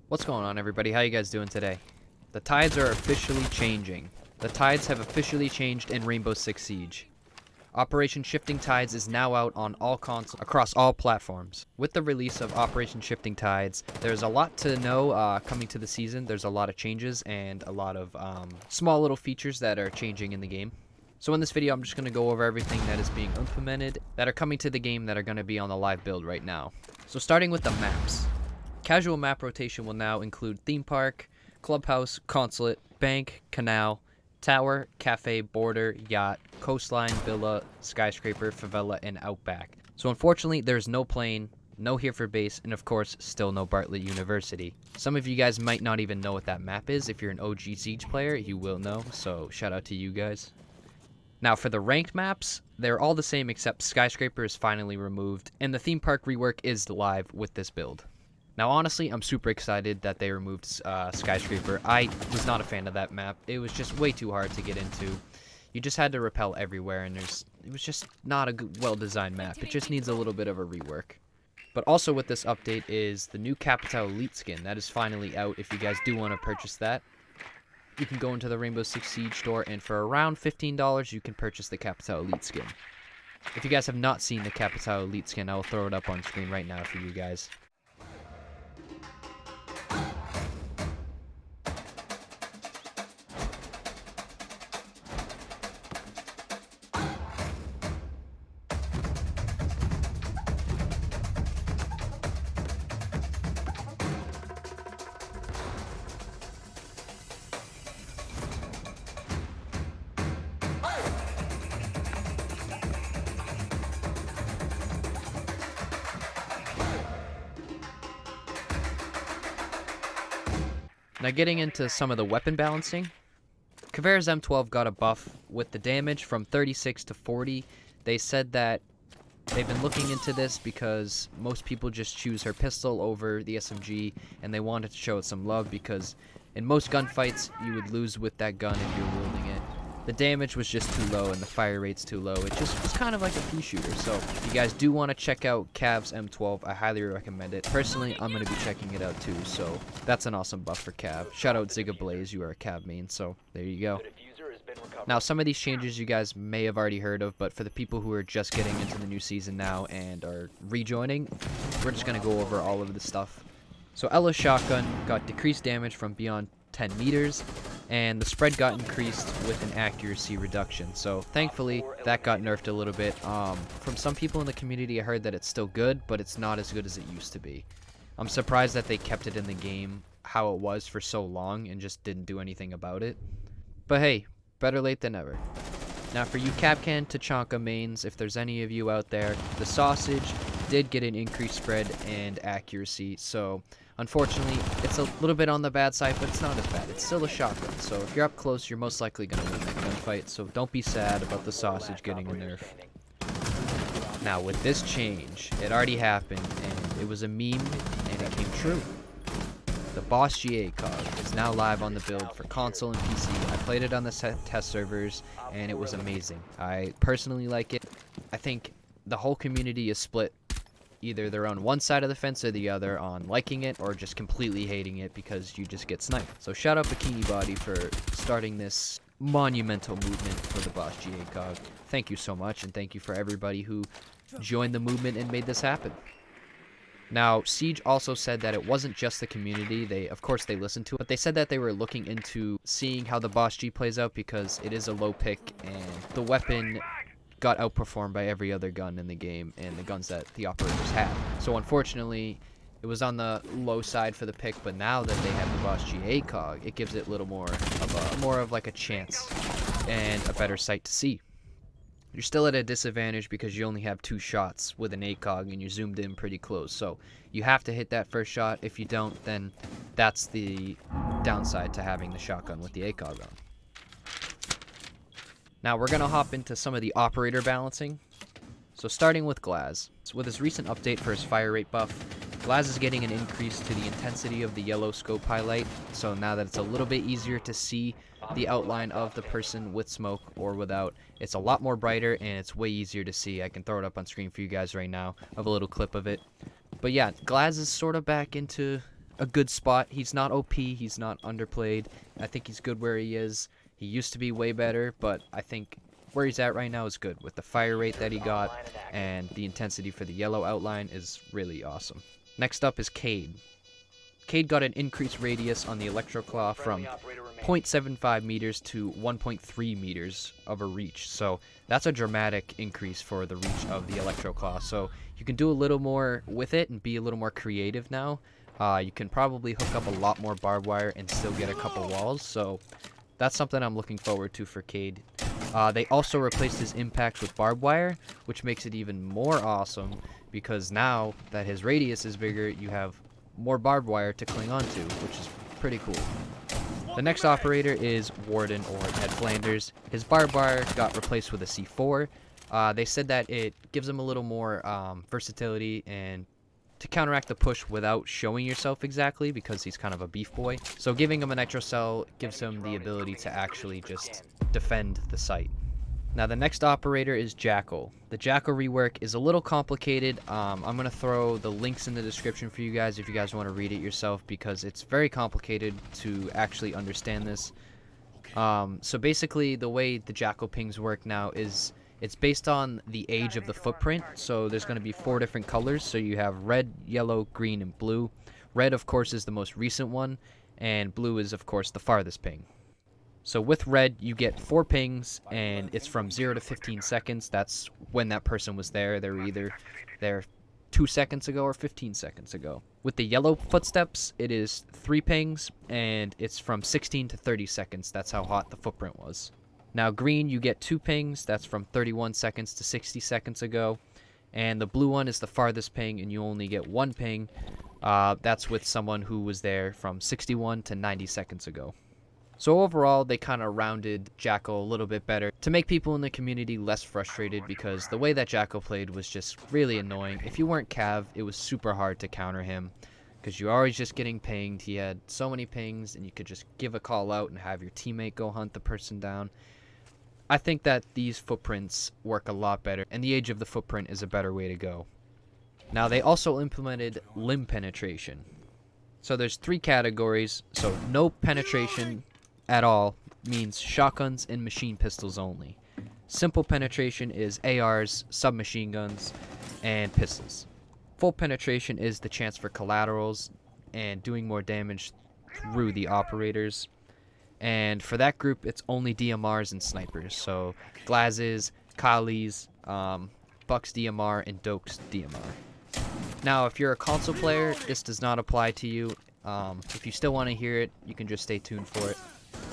What's going on, everybody? How you guys doing today? The tides are officially changing. The tides have officially changed in Rainbow Six Siege. Operation Shifting Tides is now out on all consoles across all platforms. With the release of Operation Shifting Tides, there's a lot to know coming to the season. There's a lot of changes and a lot of small little features that are changing in the game. So in this video, I'm just going to go over everything that is being implemented, that are coming to the game, that are going to be on the live build right now. So starting with the maps. Casual map rotation will now include Theme Park, Clubhouse, Consulate, Bank, Canal, Tower, Cafe, Border, Yacht, Coastline, Villa, Skyscraper, Favela, and Outback. So unfortunately, there's no plane, no Hereford base, and of course, still no Bartlett University. Some of you guys might not even know what that map is. If you're an OG Siege player, you will know, so shout out to you guys. Now for the ranked maps, they're all the same except Skyscraper is finally removed, and the Theme Park rework is live with this build. Now, honestly, I'm super excited that they removed Skyscraper. I was not a fan of that map. It was just way too hard to get into. You just had to rappel everywhere, and it was just not a good, well-designed map. It just needs a little bit of a rework. But also with this update is the new Capitao Elite skin. That is finally out if you guys do want to purchase that. You can go into the Rainbow Six Siege store, and for around $15, you can purchase the Capitao Elite skin. If you guys have not seen the Capitao Elite skin, I will throw it up on screen right now for you guys. Now getting into some of the weapon balancing, Caveira's M12 got a buff with the damage from 36 to 40. They said that they've been looking into this because most people just choose her pistol over the SMG, and they wanted to show it some love because in most gunfights you would lose with that gun if you're wielding it. The damage was just too low and the fire rate's too low. It just was kind of like a pea shooter. So if you guys do want to check out Cav's M12, I highly recommend it. Personally, I'm going to be checking it out too, so that's an awesome buff for Cav. Shout out Zigga Blaze, you are a Cav main, so there you go. Now, some of these changes you guys may have already heard of, but for the people who are just getting into the new season now and are rejoining, we're just going to go over all of this stuff. So Ella's shotgun got decreased damage from beyond 10 meters, and the spread got increased with an accuracy reduction. So thankfully that got nerfed a little bit. From some people in the community I heard that it's still good, but it's not as good as it used to be. I'm surprised that they kept it in the game how it was for so long and just didn't do anything about it. But hey, better late than never. Now for you Capcan Tachanka mains, if there's any of you out there, the sausage did get an increased spread and accuracy, so unfortunately, it's a little bit on the bad side, but it's not as bad. It's still a shotgun, so if you're up close, you're most likely going to win that gunfight, so don't be sad about the sausage getting a nerf. Now, with this change, it already happened, and it was a meme, and it came true. The BOSGACOG is now live on the build for console and PC. I played it on the test servers, and it was amazing. I personally like it. I think the whole community is split. Either they're on one side of the fence or the other on liking it or just completely hating it because you just get sniped. So shout out Bikini Body for starting this monumental movement for the BOSGACOG. Thank you so much, and thank you for everybody who joined the movement and made this happen. Now, Siege also said that it wasn't just the community. Of course they listened to it, but they said that they were looking into seeing how the BOSG plays out because it is a low pick and the weapon got outperformed by every other gun in the game and the guns that the operators had. So unfortunately, it was on the low side for the pick, but now that they have the BOSGACOG, it gives it a little more of like a chance and a better sight to see. You're still at a disadvantage because you only have 2 shots with an ACOG and you're zoomed in pretty close. So you have to hit that first shot. If you don't, then that's the downside to having the shotgun with the ACOG on. Now we're going to hop into some of the operator balancing. So starting with Glaz. So with his recent update for his fire rate buff, Glaz is getting an increase to the intensity of the yellow scope highlight. So now that it's a little bit easier to see the outline of the person with smoke or without, it's a lot more brighter and it's way easier to see. I can throw it up on screen for you guys right now. I have a little clip of it. But yeah, Glaz is sort of back into a good spot. He's not OP, he's not underplayed. I think he's good where he is. He used to be way better, but I think where he's at right now is good. With the fire rate that he got and the intensity for the yellow outline is really awesome. Next up is Cade. Cade got an increased radius on the Electroclaw from 0.75 meters to 1.3 meters of a reach. So that's a dramatic increase for the reach of the Electroclaw. So you can do a little more with it and be a little more creative now. You can probably hook up a lot more barbed wire and still get a couple walls. So that's something I'm looking forward to for Cade. They also replaced his impacts with barbed wire, which makes it even more awesome because now that his radius is bigger, you have more barbed wire to cling onto, which is pretty cool. The next operator is Warden or Ned Flanders. His barbed wire got replaced with a C4. They said that it gives him a little more versatility and to counteract the push without showing yourself exactly because he's kind of a beef boy. So giving him a nitro cell gives him the ability to actually just defend the site. Now the next operator is Jackal. The Jackal rework is a little complicated. I'm going to throw the links in the description for you guys if you guys want to read it yourself because it's very complicated to actually understand this. So basically the way the Jackal pings work now is it's based on the age of the footprint. So there's going to be 4 different colors. So you have red, yellow, green, and blue. Red of course is the most recent one and blue is of course the farthest ping. So with red, you get 4 pings, and it's from 0 to 15 seconds. That's when that person was there. They were either there 2 seconds ago or 15 seconds ago. With the yellow footsteps, it is 3 pings, and it's from 16 to 30 seconds. That's how hot the footprint was. Now green, you get 2 pings. That's from 31 seconds to 60 seconds ago. And the blue one is the farthest ping, and you only get 1 ping. That's with someone who was there from 61 to 90 seconds ago. So overall, they kind of rounded Jackal a little bit better to make people in the community less frustrated because the way that Jackal played was just really annoying. If you weren't Cav, it was super hard to counter him because you're always just getting pinged. He had so many pings and you could just give a call out and have your teammate go hunt the person down. I think that these footprints work a lot better and the age of the footprint is a better way to go. Now they also implemented limb penetration. So there's 3 categories. So no penetration at all means shotguns and machine pistols only. Simple penetration is ARs, submachine guns, and pistols. Full penetration is the chance for collaterals and doing more damage through the operators. And for that group, it's only DMRs and snipers. So Glazes, Kalis, Buck's DMR, and Doke's DMR. Now, if you're a console player, this does not apply to you. If you still want to hear it, you can just stay tuned for it.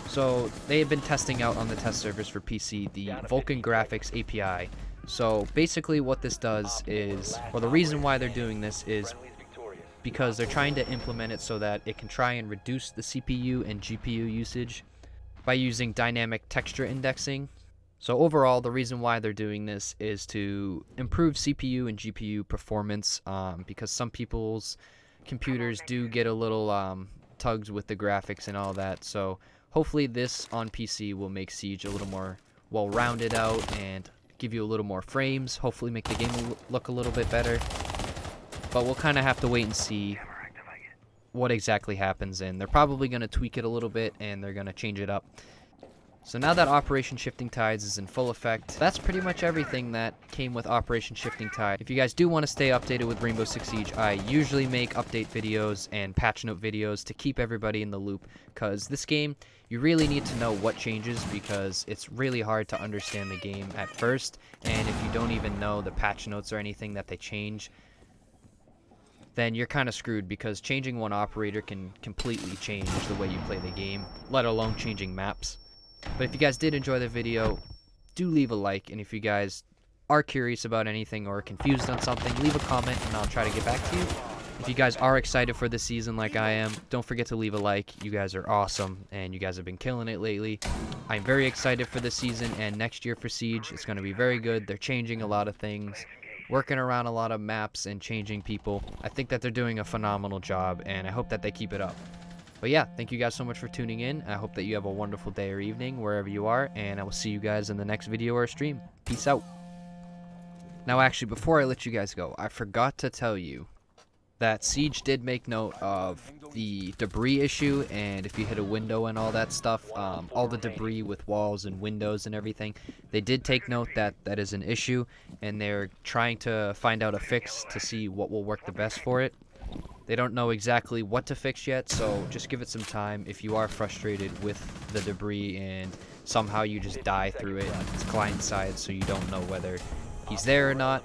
So they have been testing out on the test servers for PC the Vulkan Graphics API. So basically what this does is, well, the reason why they're doing this is because they're trying to implement it so that it can try and reduce the CPU and GPU usage by using dynamic texture indexing. So overall, the reason why they're doing this is to improve CPU and GPU performance because some people's computers do get a little tugs with the graphics and all that. So hopefully this on PC will make Siege a little more well-rounded out and give you a little more frames, hopefully make the game look a little bit better. But we'll kind of have to wait and see what exactly happens, and they're probably going to tweak it a little bit and they're going to change it up. So now that Operation Shifting Tides is in full effect, that's pretty much everything that came with Operation Shifting Tide. If you guys do want to stay updated with Rainbow Six Siege, I usually make update videos and patch note videos to keep everybody in the loop, because this game, you really need to know what changes, because it's really hard to understand the game at first, and if you don't even know the patch notes or anything that they change, then you're kind of screwed, because changing one operator can completely change the way you play the game, let alone changing maps. But if you guys did enjoy the video, do leave a like, and if you guys are curious about anything or confused on something, leave a comment and I'll try to get back to you. If you guys are excited for this season like I am, don't forget to leave a like. You guys are awesome and you guys have been killing it lately. I'm very excited for this season and next year for Siege. It's going to be very good. They're changing a lot of things, working around a lot of maps and changing people. I think that they're doing a phenomenal job and I hope that they keep it up. But yeah, thank you guys so much for tuning in. I hope that you have a wonderful day or evening wherever you are, and I will see you guys in the next video or stream. Peace out. Now actually, before I let you guys go, I forgot to tell you that Siege did make note of the debris issue, and if you hit a window and all that stuff, all the debris with walls and windows and everything, they did take note that that is an issue, and they're trying to find out a fix to see what will work the best for it. They don't know exactly what to fix yet, so just give it some time. If you are frustrated with the debris and somehow you just die through it, it's client side, so you don't know whether he's there or not.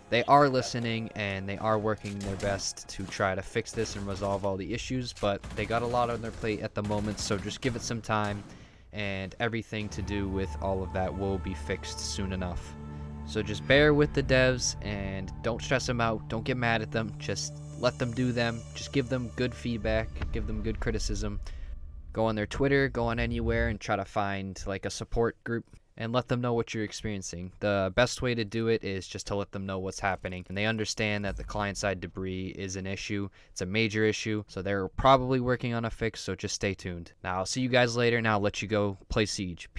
They are listening, and they are working their best to try to fix this and resolve all the issues, but they got a lot on their plate at the moment, so just give it some time, and everything to do with all of that will be fixed soon enough. So just bear with the devs, and don't stress them out, don't get mad at them, just let them do them, just give them good feedback, give them good criticism. Go on their Twitter, go on anywhere, and try to find like a support group and let them know what you're experiencing. The best way to do it is just to let them know what's happening, and they understand that the client-side debris is an issue. It's a major issue, so they're probably working on a fix, so just stay tuned. Now, I'll see you guys later. Now I'll let you go play Siege. Peace.